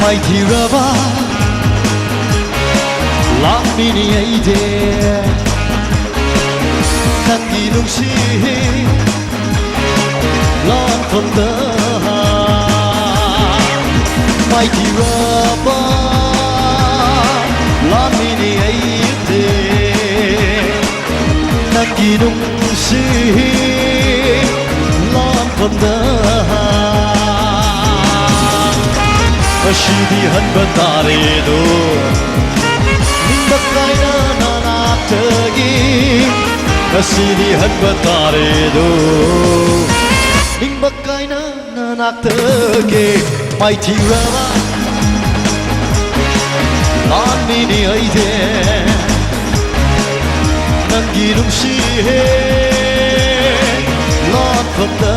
mai tiraba la mini idea tangi nungsi lon fonda mai tiraba la mini idea tangi nungsi lon fonda Ashidi han batare do Nimbakai na nanatagi Ashidi han batare do Nimbakai na nanatagi Mighty Rama Lan mini aide Nangi nungsi Lan fanda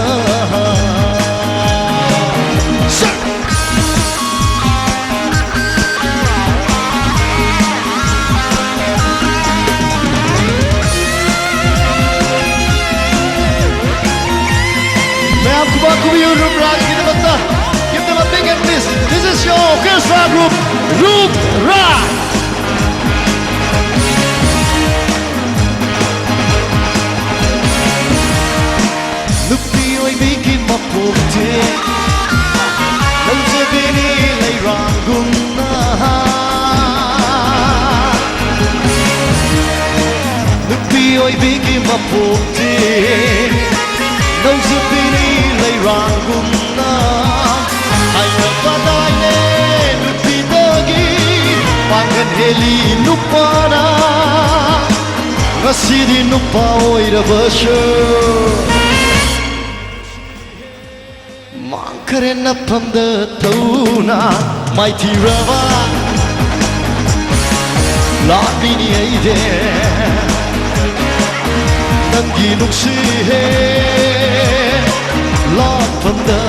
Give them a big hand, please. This is your orchestra group, Roop Ra. Nupi oi biki mapukte, Nose bini lay ranguna. Nupi oi biki mapukte, Nose bini lay ranguna. Ayo padane nupi dogi, pangan heli nupana, ngasidi nupa oira basho. Mankare na pamda tauna, mighty Rava, la bini aide, nangi nuksi he, la pamda.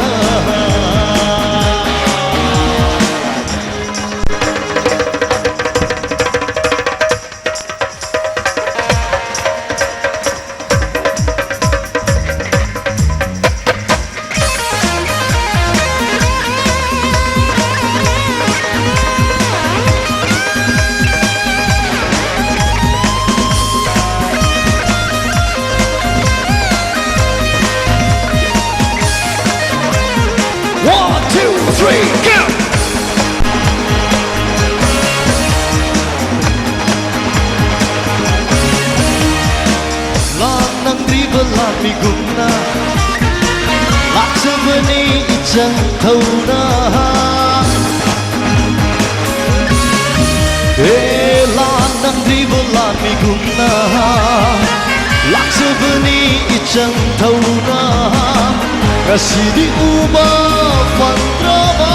Miguna Laksabani ijang tauna Lanang dribalan miguna Laksabani ijang tauna Kasidi uma pandraba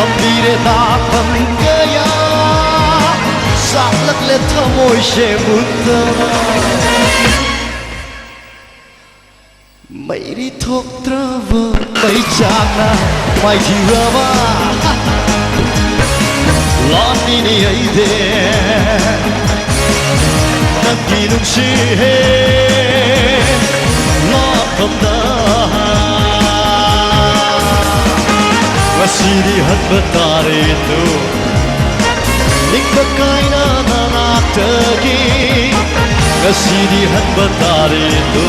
Ambire takam gaya Saklak letha moy shemutana Mairi thok trava mai chana mighty Rava Lan mini aide Nangi nungsi Lan pamda Wasidi han batare tu Nikbakai na nanatagi Wasidi han batare tu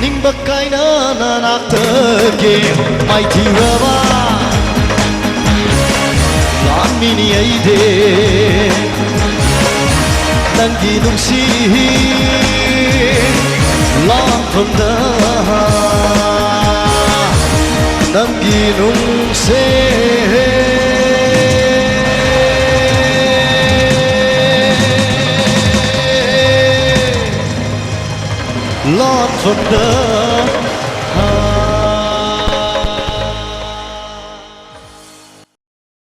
Nimbakai na nanatagi mighty Rava Lan mini aide Nangi nungsi Lan pamda Nangi nungsi Lan pamda